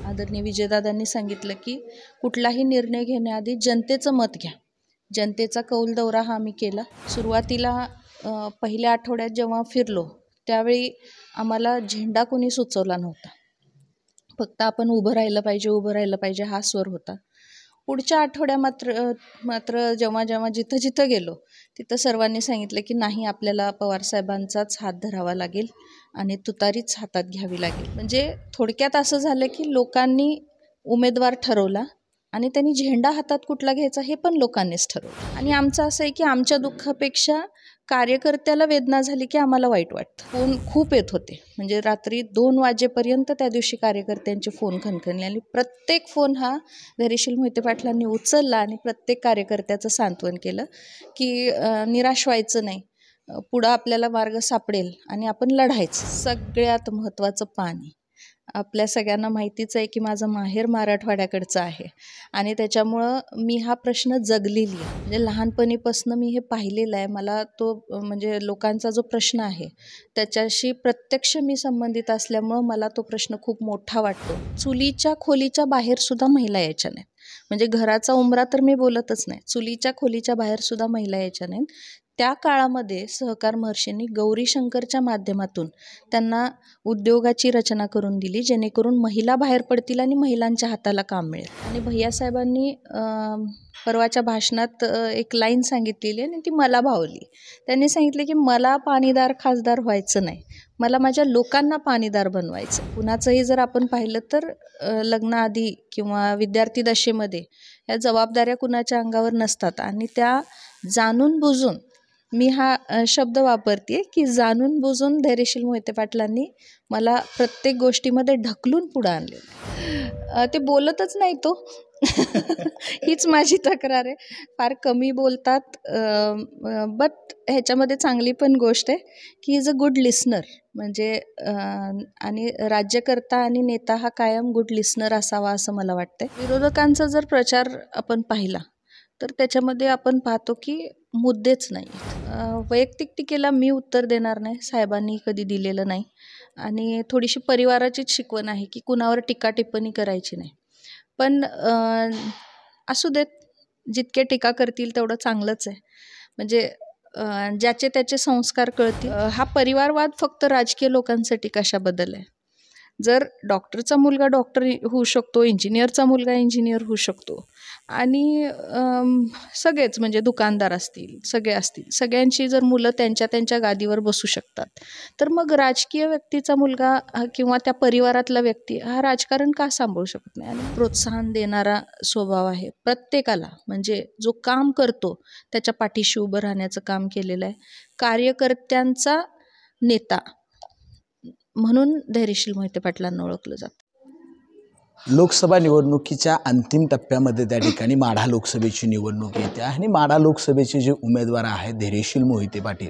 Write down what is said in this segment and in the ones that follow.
आदरणीय विजयदादांनी सांगितलं की कुठलाही निर्णय घेण्याआधी जनतेचं मत घ्या. जनतेचा कौल दौरा हा आम्ही केला. सुरुवातीला पहिल्या आठवड्यात जेव्हा फिरलो त्यावेळी आम्हाला झेंडा कोणी सुचवला नव्हता. फक्त आपण उभं राहिलं पाहिजे हा स्वर होता. पुढच्या आठवड्या मात्र जेव्हा जिथं गेलो तिथं सर्वांनी सांगितलं की नाही, आपल्याला पवारसाहेबांचाच हात धरावा लागेल आणि तुतारीच हातात घ्यावी लागेल. म्हणजे थोडक्यात असं झालं की लोकांनी उमेदवार ठरवला आणि त्यांनी झेंडा हातात कुठला घ्यायचा हे पण लोकांनीच ठरवलं. आणि आमचं असं आहे की आमच्या दुःखापेक्षा कार्यकर्त्याला वेदना झाली की आम्हाला वाईट वाटतं. फोन खूप येत होते, म्हणजे रात्री 2 वाजेपर्यंत त्या दिवशी कार्यकर्त्यांचे फोन खणखणले आणि प्रत्येक फोन हा धैर्यशील मोहिते पाटलांनी उचलला आणि प्रत्येक कार्यकर्त्याचं सांत्वन केलं की निराश व्हायचं नाही, पुढं आपल्याला मार्ग सापडेल आणि आपण लढायचं. सगळ्यात महत्त्वाचं पाणी. आपल्या सगळ्यांना माहितीच आहे की माझं माहेर मराठवाड्याकडचं आहे आणि त्याच्यामुळं मी हा प्रश्न जगलेली आहे. म्हणजे लहानपणीपासून मी हे पाहिलेलं आहे. मला तो म्हणजे लोकांचा जो प्रश्न आहे त्याच्याशी प्रत्यक्ष मी संबंधित असल्यामुळं मला तो प्रश्न खूप मोठा वाटतो. चुलीच्या खोलीच्या बाहेरसुद्धा महिला यायच्या नाहीत. म्हणजे घराचा उंबरा तर मी बोलतच नाही, चुलीच्या खोलीच्या बाहेरसुद्धा महिला यायच्या नाहीत. त्या काळामध्ये सहकार महर्षींनी गौरी शंकरच्या माध्यमातून त्यांना उद्योगाची रचना करून दिली, जेणेकरून महिला बाहेर पडतील आणि महिलांच्या हाताला काम मिळेल. आणि भैयासाहेबांनी परवाच्या भाषणात एक लाईन सांगितलेली आणि ती मला भावली. त्यांनी सांगितले की मला पाणीदार खासदार व्हायचं नाही, मला माझ्या लोकांना पाणीदार बनवायचं. कुणाचंही जर आपण पाहिलं तर लग्नाआधी किंवा विद्यार्थी दशेमध्ये या जबाबदाऱ्या कुणाच्या अंगावर नसतात आणि त्या जाणून बुजून, मी हा शब्द वापरते की जाणून बुजून धैर्यशील मोहिते पाटलांनी मला प्रत्येक गोष्टीमध्ये ढकलून पुढं आणले. ते बोलतच नाही तो हीच माझी तक्रार आहे. फार कमी बोलतात, बट ह्याच्यामध्ये चांगली पण गोष्ट आहे की इज अ गुड लिसनर. म्हणजे आणि राज्यकर्ता आणि नेता हा कायम गुड लिसनर असावा असं मला वाटतं. विरोधकांचा जर प्रचार आपण पाहिला तर त्याच्यामध्ये आपण पाहतो की मुद्देच नाही. वैयक्तिक टीकेला मी उत्तर देणार नाही, साहेबांनी कधी दिलेलं नाही. आणि थोडीशी परिवाराचीच शिकवण आहे की कुणावर टीका टिप्पणी करायची नाही. पण असू देत, जितके टीका करतील तेवढं चांगलंच आहे. म्हणजे ज्याचे त्याचे संस्कार कळतील. हा परिवारवाद फक्त राजकीय लोकांसाठी कशाबद्दल आहे? जर डॉक्टरचा मुलगा डॉक्टर होऊ शकतो, इंजिनियरचा मुलगा इंजिनियर होऊ शकतो आणि सगळेच म्हणजे दुकानदार असतील, सगळे असतील, सगळ्यांची जर मुलं त्यांच्या त्यांच्या गादीवर बसू शकतात, तर मग राजकीय व्यक्तीचा मुलगा किंवा त्या परिवारातला व्यक्ती हा राजकारण का सांभाळू शकत नाही? आणि प्रोत्साहन देणारा स्वभाव आहे प्रत्येकाला. म्हणजे जो काम करतो त्याच्या पाठीशी उभं राहण्याचं काम केलेलं आहे. कार्यकर्त्यांचा नेता म्हणून धैर्यशील मोहिते पाटलांना ओळखलं जातं. लोकसभा निवडणुकीच्या अंतिम टप्प्यामध्ये त्या ठिकाणी माढा लोकसभेची निवडणूक येते आणि माढा लोकसभेचे जे उमेदवार आहेत धैर्यशील मोहिते पाटील,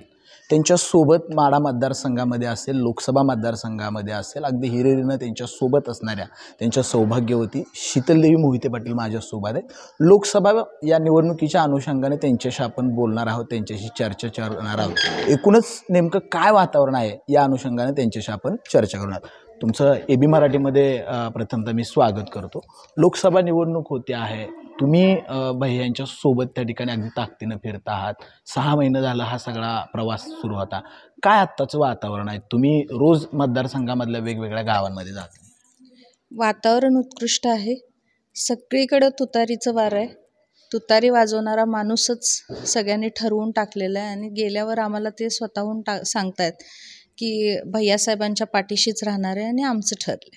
त्यांच्यासोबत माढा मतदारसंघामध्ये असेल, लोकसभा मतदारसंघामध्ये असेल, अगदी हिरिरीनं त्यांच्यासोबत असणाऱ्या त्यांच्या सौभाग्यवती शीतलदेवी मोहिते पाटील माझ्यासोबत आहेत. लोकसभा या निवडणुकीच्या अनुषंगाने त्यांच्याशी आपण बोलणार आहोत, त्यांच्याशी चर्चा करणार आहोत. एकूणच नेमकं काय वातावरण आहे या अनुषंगाने त्यांच्याशी आपण चर्चा करणार. तुमचं AB मराठीमध्ये प्रथमतः मी स्वागत करतो. लोकसभा निवडणूक होते आहे, तुम्ही भैयांच्या सोबत त्या ठिकाणी अगदी ताकदीनं फिरता आहात. 6 महिने झाला हा सगळा प्रवास सुरू होता. काय आत्ताचं वातावरण आहे? तुम्ही रोज मतदारसंघामधल्या वेगवेगळ्या गावांमध्ये जाता. वातावरण उत्कृष्ट आहे. सगळीकडं तुतारीचं वारं आहे. तुतारी वाजवणारा माणूसच सगळ्यांनी ठरवून टाकलेला आहे आणि गेल्यावर आम्हाला ते स्वतःहून सांगतायत की भैयासाहेबांच्या पाठीशीच राहणार आहे आणि आमचं ठरलं.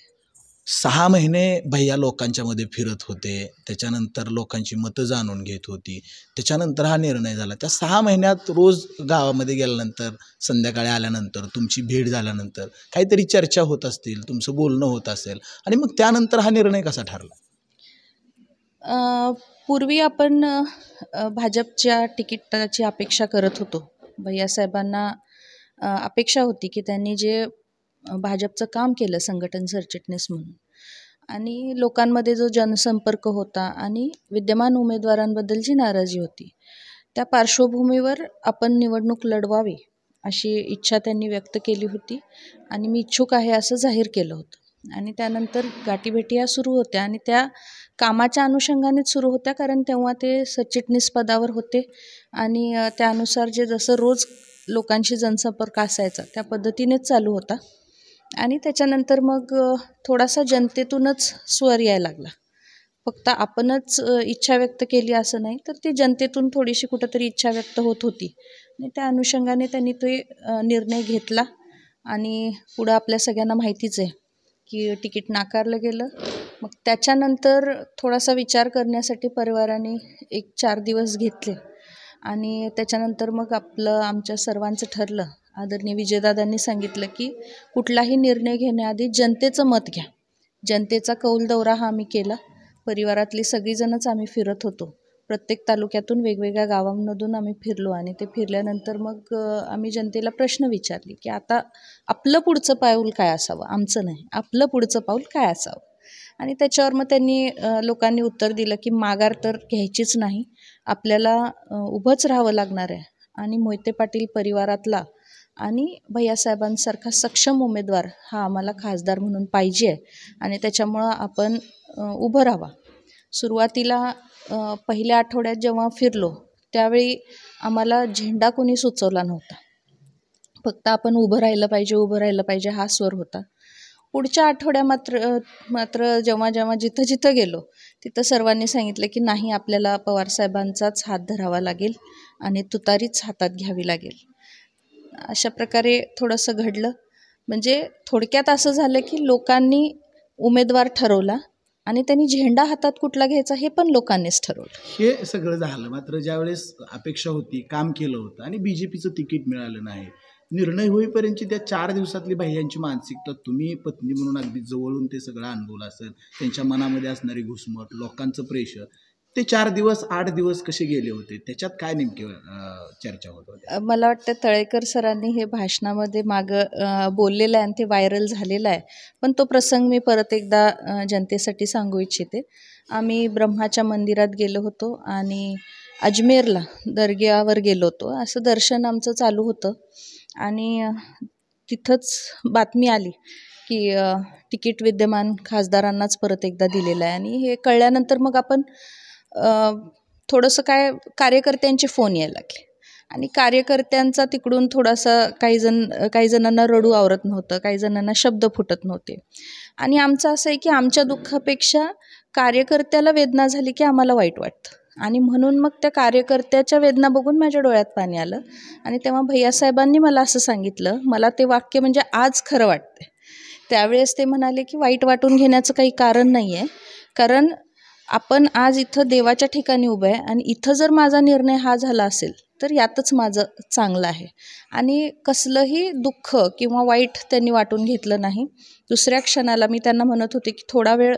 6 महिने भैया लोकांच्या मध्ये फिरत होते, त्याच्यानंतर लोकांची मतं जाणून घेत होती, त्याच्यानंतर हा निर्णय झाला. त्या 6 महिन्यात रोज गावामध्ये गेल्यानंतर, संध्याकाळी आल्यानंतर, तुमची भेट झाल्यानंतर काहीतरी चर्चा होत असतील, तुमचं बोलणं होत असेल आणि मग त्यानंतर हा निर्णय कसा ठरला? पूर्वी आपण भाजपच्या तिकिटाची अपेक्षा करत होतो. भैयासाहेबांना अपेक्षा होती की त्यांनी जे भाजपचं काम केलं संघटन सरचिटणीस म्हणून आणि लोकांमध्ये जो जनसंपर्क होता आणि विद्यमान उमेदवारांबद्दलची नाराजी होती, त्या पार्श्वभूमीवर आपण निवडणूक लढवावी अशी इच्छा त्यांनी व्यक्त केली होती आणि मी इच्छुक आहे असं जाहीर केलं होतं. आणि त्यानंतर गाठीभेटी या सुरू होत्या आणि त्या कामाच्या अनुषंगानेच सुरू होत्या, कारण तेव्हा ते सरचिटणीस पदावर होते आणि त्यानुसार जे जसं रोज लोकांशी जनसंपर्क असायचा त्या पद्धतीनेच चालू होता. आणि त्याच्यानंतर मग थोडासा जनतेतूनच स्वर यायला लागला. फक्त आपणच इच्छा व्यक्त केली असं नाही, तर ती जनतेतून थोडीशी कुठंतरी इच्छा व्यक्त होत होती आणि त्या अनुषंगाने त्यांनी तो निर्णय घेतला. आणि पुढं आपल्या सगळ्यांना माहितीच आहे की तिकीट नाकारलं गेलं. मग त्याच्यानंतर थोडासा विचार करण्यासाठी परिवाराने 1-4 दिवस घेतले आणि त्याच्यानंतर मग आमच्या सर्वांचं ठरलं. आदरणीय विजयदादांनी सांगितलं की कुठलाही निर्णय घेण्याआधी जनतेचं मत घ्या. जनतेचा कौल दौरा हा आम्ही केला. परिवारातली सगळीजणच आम्ही फिरत होतो. प्रत्येक तालुक्यातून वेगवेगळ्या गावांमधून आम्ही फिरलो आणि ते फिरल्यानंतर मग आम्ही जनतेला प्रश्न विचारले की आता आपलं पुढचं पाऊल काय असावं, आमचं नाही, आपलं पुढचं पाऊल काय असावं. आणि त्याच्यावर मग लोकांनी उत्तर दिलं की माघार तर घ्यायचीच नाही, आपल्याला उभंच राहावं लागणार आहे आणि मोहिते पाटील परिवारातला आणि भैयासाहेबांसारखा सक्षम उमेदवार हा आम्हाला खासदार म्हणून पाहिजे आहे आणि त्याच्यामुळं आपण उभं राहावा. सुरुवातीला पहिल्या आठवड्यात जेव्हा फिरलो त्यावेळी आम्हाला झेंडा कोणी सुचवला नव्हता. फक्त आपण उभं राहिलं पाहिजे हा स्वर होता. पुढच्या आठवड्या मात्र जेव्हा जिथं जिथं गेलो तिथं सर्वांनी सांगितलं की नाही, आपल्याला पवारसाहेबांचाच हात धरावा लागेल आणि तुतारीच हातात घ्यावी लागेल. अशा प्रकारे थोडंसं घडलं. म्हणजे थोडक्यात असं झालं की लोकांनी उमेदवार ठरवला आणि त्यांनी झेंडा हातात कुठला घ्यायचा हे पण लोकांनीच ठरवलं. हे सगळं झालं, मात्र ज्यावेळेस अपेक्षा होती, काम केलं होतं आणि BJPचं तिकीट मिळालं नाही, निर्णय होईपर्यंतची त्या 4 दिवसातली भैयांची मानसिकता तुम्ही पत्नी म्हणून अगदी जवळून ते सगळं अनुभवलं असेल. त्यांच्या मनामध्ये असणारी घुसमट, लोकांचं प्रेशर, ते 4 दिवस 8 दिवस कसे गेले होते, त्याच्यात काय नेमकी चर्चा होत होती? मला वाटतं तळेकर सरांनी हे भाषणामध्ये मागं बोललेलं आहे आणि ते व्हायरल झालेलं आहे. पण तो प्रसंग मी परत एकदा जनतेसाठी सांगू इच्छिते. आम्ही ब्रह्माच्या मंदिरात गेलो होतो आणि अजमेरला दर्ग्यावर गेलो होतो. असं दर्शन आमचं चालू होतं आणि तिथंच बातमी आली की तिकीट विद्यमान खासदारांनाच परत एकदा दिलेलं आहे. आणि हे कळल्यानंतर मग आपण थोडंसं कार्यकर्त्यांचे फोन यायला लागले आणि कार्यकर्त्यांचा तिकडून थोडासा काही जणांना रडू आवरत नव्हतं, काही जणांना शब्द फुटत नव्हते. आणि आमचं असं आहे की आमच्या दुःखापेक्षा कार्यकर्त्याला वेदना झाली की आम्हाला वाईट वाटतं आणि म्हणून मग त्या कार्यकर्त्याच्या वेदना बघून माझ्या डोळ्यात पाणी आलं. आणि तेव्हा भैयासाहेबांनी मला असं सांगितलं, मला ते वाक्य म्हणजे आज खरं वाटते. त्यावेळेस ते म्हणाले की वाईट वाटून घेण्याचं काही कारण नाही आहे, कारण आपण आज इथं देवाच्या ठिकाणी उभं आहे आणि इथं जर माझा निर्णय हा झाला असेल तर यातच माझं चांगलं आहे. आणि कसलंही दुःख किंवा वाईट त्यांनी वाटून घेतलं नाही. दुसऱ्या क्षणाला मी त्यांना म्हणत होते की थोडा वेळ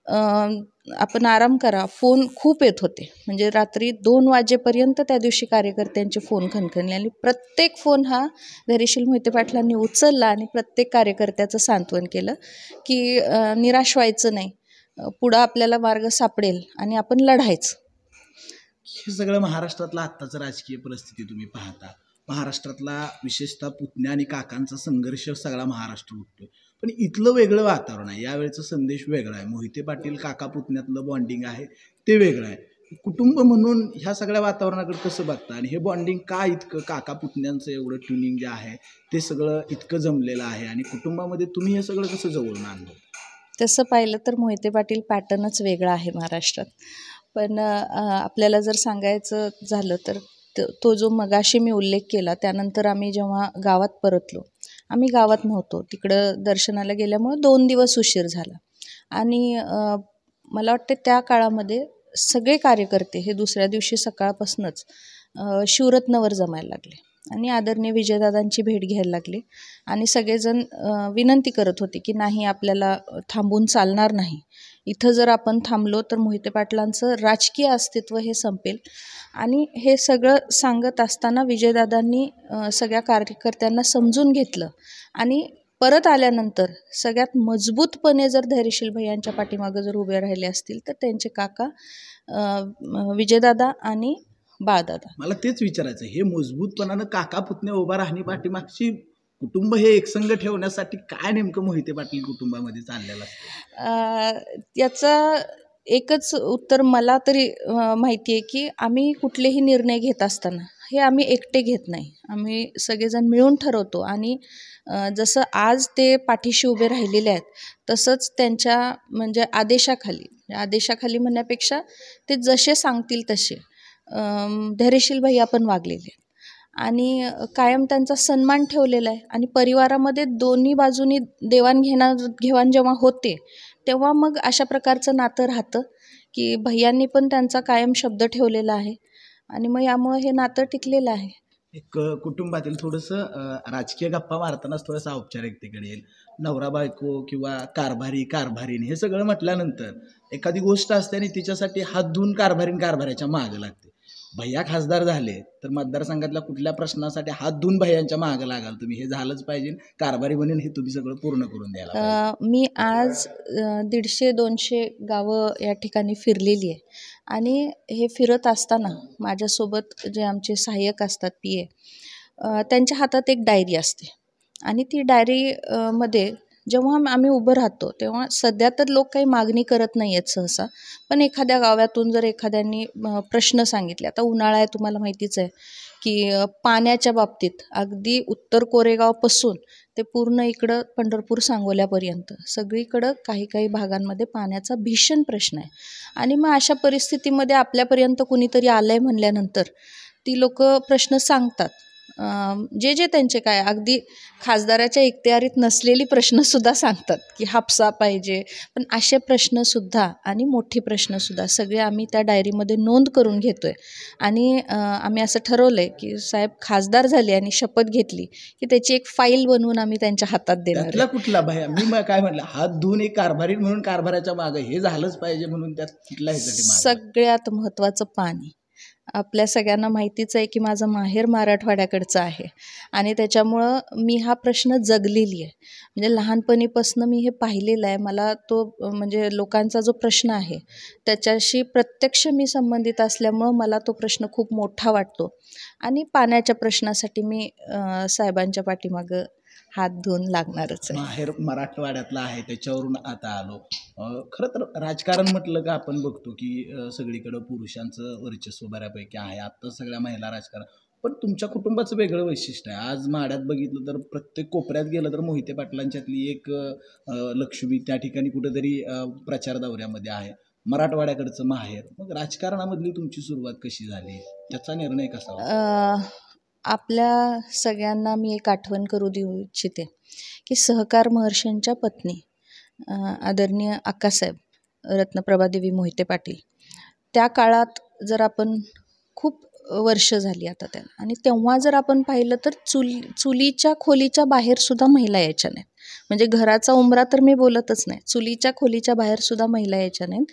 आपण आराम करा. फोन खूप येत होते, म्हणजे रात्री 2 वाजेपर्यंत त्या दिवशी कार्यकर्त्यांचे फोन खणखणले आणि प्रत्येक फोन हा धैर्यशील मोहिते पाटलांनी उचलला आणि प्रत्येक कार्यकर्त्याचं सांत्वन केलं की निराश व्हायचं नाही, पुढं आपल्याला मार्ग सापडेल आणि आपण लढायचं. हे सगळं महाराष्ट्रातला आत्ताचं राजकीय परिस्थिती तुम्ही पाहता. महाराष्ट्रातला विशेषतः पुतण्या आणि काकांचा संघर्ष सगळा महाराष्ट्र उठतोय, पण इथलं वेगळं वातावरण आहे. यावेळेचा संदेश वेगळा आहे. मोहिते पाटील काका पुतण्यातलं बॉन्डिंग आहे ते वेगळं आहे. कुटुंब म्हणून ह्या सगळ्या वातावरणाकडे कसं बघता आणि हे बॉन्डिंग का इतकं काका पुतण्यांचं एवढं ट्युनिंग जे आहे ते सगळं इतकं जमलेलं आहे आणि कुटुंबामध्ये तुम्ही हे सगळं कसं जवळून आणलं? तसं पाहिलं तर मोहिते पाटील पॅटर्नच वेगळा आहे महाराष्ट्रात. पण आपल्याला जर सांगायचं झालं तर तो जो मगाशी मी उल्लेख केला, त्यानंतर आम्ही जेव्हा गावात परतलो, आम्ही गावात नव्हतो, तिकडं दर्शनाला गेल्यामुळं 2 दिवस उशीर झाला. आणि मला वाटते त्या काळामध्ये सगळे कार्यकर्ते हे दुसऱ्या दिवशी सकाळपासूनच शिवरत्नवर जमायला लागले आणि आदरणीय विजयदादांची भेट घ्यायला लागले आणि सगळेजण विनंती करत होते की नाही, आपल्याला थांबून चालणार नाही, इथं जर आपण थांबलो तर मोहिते पाटलांचं राजकीय अस्तित्व हे संपेल. आणि हे सगळं सांगत असताना विजयदादांनी सगळ्या कार्यकर्त्यांना समजून घेतलं आणि परत आल्यानंतर सगळ्यात मजबूतपणे जर धैर्यशील भैयांच्या पाठीमागं जर उभे राहिले असतील तर त्यांचे काका विजयदादा आणि बाळदादा. मला तेच विचारायचं, हे मजबूतपणानं काका पुतण्या उभा राहणी पाठीमागची कुटुंब हे एकसंघ ठेवण्यासाठी काय नेमकं मोहिते पाटील कुटुंबामध्ये चाललेलं असतं? याचं एकच उत्तर मला तरी माहिती आहे की आम्ही कुठलेही निर्णय घेत असताना हे आम्ही एकटे घेत नाही, आम्ही सगळेजण मिळून ठरवतो. आणि जसं आज ते पाठीशी उभे राहिलेले आहेत तसंच त्यांच्या म्हणजे आदेशाखाली म्हणण्यापेक्षा ते जसे सांगतील तसे धैर्यशील भैया पण वागलेले आहेत आणि कायम त्यांचा सन्मान ठेवलेला आहे. आणि परिवारामध्ये दोन्ही बाजूनी देवाणघेवाण जेव्हा होते तेव्हा मग अशा प्रकारचं नातं राहतं की भैयांनी पण त्यांचा कायम शब्द ठेवलेला आहे आणि मग यामुळे हे नातं टिकलेलं आहे. एक कुटुंबातील थोडंसं राजकीय गप्पा मारतानाच थोडंसं औपचारिकतेकडे येईल. नवरा बायको किंवा कारभारीण हे सगळं म्हटल्यानंतर एखादी गोष्ट असते आणि तिच्यासाठी हात धुवून कारभाऱ्याच्या मागं लागते. भैया खासदार झाले तर मतदारसंघातल्या कुठल्या प्रश्नासाठी हात धुवून भैयांच्या मागं लागाल तुम्ही, हे झालंच पाहिजे, कारभारी म्हणून हे तुम्ही सगळं पूर्ण करून द्यायला पाहिजे. मी आज 150-200 गावं या ठिकाणी फिरलेली आहे आणि हे फिरत असताना माझ्यासोबत जे आमचे सहाय्यक असतात PA, त्यांच्या हातात एक डायरी असते आणि ती डायरी मध्ये जेव्हा आम्ही उभं राहतो तेव्हा सध्या तर लोक काही मागणी करत नाही आहेत सहसा, पण एखाद्या गावातून जर एखाद्यांनी प्रश्न सांगितले, आता उन्हाळा आहे तुम्हाला माहितीच आहे की पाण्याच्या बाबतीत अगदी उत्तर कोरेगावपासून ते पूर्ण इकडं पंढरपूर सांगोल्यापर्यंत सगळीकडं काही भागांमध्ये पाण्याचा भीषण प्रश्न आहे. आणि मग अशा परिस्थितीमध्ये आपल्यापर्यंत कुणीतरी आलं आहे म्हणल्यानंतर ती लोक प्रश्न सांगतात, जे त्यांचे काय अगदी खासदाराच्या इख्तियारीत नसलेली प्रश्नसुद्धा सांगतात की हापसा पाहिजे, पण असे प्रश्नसुद्धा आणि मोठे प्रश्नसुद्धा सगळे आम्ही त्या डायरीमध्ये नोंद करून घेतो आहे. आणि आम्ही असं ठरवलं आहे की साहेब खासदार झाले आणि शपथ घेतली की त्याची एक फाईल बनवून आम्ही त्यांच्या हातात देणार त्यातला कुठला भैया मी काय म्हटलं, हात धुवून एक कारभारी म्हणून कारभाराच्या मागं हे झालंच पाहिजे म्हणून त्यात कुठला ह्यासाठी सगळ्यात महत्त्वाचं पाणी. आपल्या सगळ्यांना माहितीच आहे की माझं माहेर मराठवाड्याकडचं आहे आणि त्याच्यामुळं मी हा प्रश्न जगलेली आहे. म्हणजे लहानपणीपासून मी हे पाहिलेलं आहे. मला तो म्हणजे लोकांचा जो प्रश्न आहे त्याच्याशी प्रत्यक्ष मी संबंधित असल्यामुळं मला तो प्रश्न खूप मोठा वाटतो आणि पाण्याच्या प्रश्नासाठी मी साहेबांच्या पाठीमागं हात धुवून लागणारच आहे. माहेर मराठवाड्यातला आहे त्याच्यावरून आता आलो. खरं तर राजकारण म्हटलं का आपण बघतो की सगळीकडं पुरुषांचं वर्चस्व बऱ्यापैकी आहे, आत्ता सगळ्या महिला राजकारण. पण तुमच्या कुटुंबाचं वेगळं वैशिष्ट्य आहे. आज माड्यात बघितलं तर प्रत्येक कोपऱ्यात गेलं तर मोहिते पाटलांच्यातली एक लक्ष्मी त्या ठिकाणी कुठेतरी प्रचार दौऱ्यामध्ये आहे. मराठवाड्याकडचं माहेर. मग राजकारणामधली तुमची सुरुवात कशी झाली, त्याचा निर्णय कसा होता? आपल्या सगळ्यांना मी एक आठवण करू देऊ इच्छिते की सहकार महर्षींच्या पत्नी आदरणीय अक्कासाहेब रत्नप्रभादेवी मोहिते पाटील, त्या काळात जर आपण खूप वर्ष झाली आता त्याला, आणि तेव्हा जर आपण पाहिलं तर चुलीच्या खोलीच्या बाहेरसुद्धा महिला यायच्या नाहीत. म्हणजे घराचा उंबरा तर मी बोलतच नाही, चुलीच्या खोलीच्या बाहेरसुद्धा महिला यायच्या नाहीत.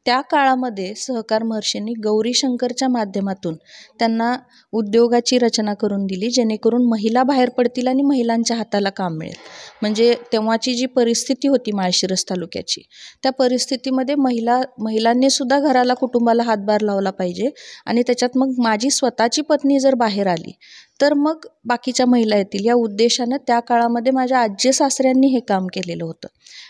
त्या काळामध्ये सहकार महर्षींनी गौरीशंकरच्या माध्यमातून त्यांना उद्योगाची रचना करून दिली, जेणेकरून महिला बाहेर पडतील आणि महिलांच्या हाताला काम मिळेल. म्हणजे तेव्हाची जी परिस्थिती होती माळशिरस तालुक्याची, त्या परिस्थितीमध्ये महिलांनी सुद्धा घराला कुटुंबाला हातभार लावला पाहिजे. आणि त्याच्यात मग माझी स्वतःची पत्नी जर बाहेर आली तर मग बाकीच्या महिला येतील, या उद्देशानं त्या काळामध्ये माझ्या आजी सासऱ्यांनी हे काम केलेलं होतं.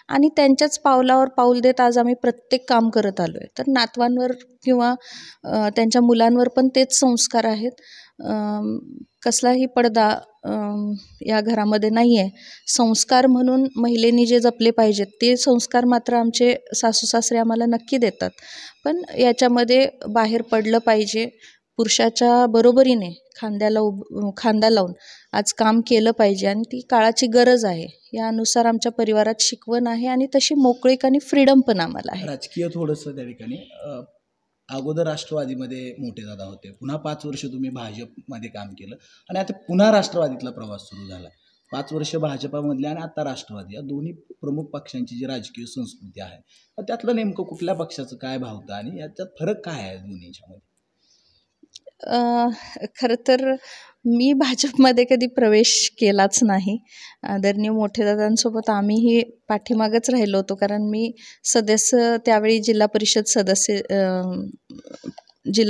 आणि त्यांच्याच पावलावर पाऊल देत आज आम्ही प्रत्येक काम करत आलो आहे. तर नातवांवर किंवा त्यांच्या मुलांवर पण तेच संस्कार आहेत. कसलाही पडदा या घरामध्ये नाही आहे. संस्कार म्हणून महिलेनी जे जपले पाहिजेत ते संस्कार मात्र आमचे सासू सासरे आम्हाला नक्की देतात. पण याच्यामध्ये बाहेर पडलं पाहिजे, पुरुषाच्या बरोबरीने खांदा लावून आज काम केलं पाहिजे आणि ती काळाची गरज आहे. यानुसार आमच्या परिवारात शिकवण आहे आणि तशी मोकळीक आणि फ्रीडम पण आम्हाला आहे. राजकीय थोडंसं त्या ठिकाणी अगोदर राष्ट्रवादीमध्ये मोठे दादा होते, पुन्हा 5 वर्ष तुम्ही भाजपमध्ये काम केलं आणि आता पुन्हा राष्ट्रवादीतला प्रवास सुरू झाला. 5 वर्ष भाजपामधले आणि आता राष्ट्रवादी, या दोन्ही प्रमुख पक्षांची जी राजकीय संस्कृती आहे त्यातलं नेमकं कुठल्या पक्षाचं काय भावतं आणि याच्यात फरक काय आहे दोन्हीच्यामध्ये? खरं तर मी भाजपमध्ये कधी प्रवेश केलाच नाही. आदरणीय मोठे दादांसोबत आम्हीही पाठीमागच राहिलो होतो, कारण मी सदस्य त्यावेळी जिल्हा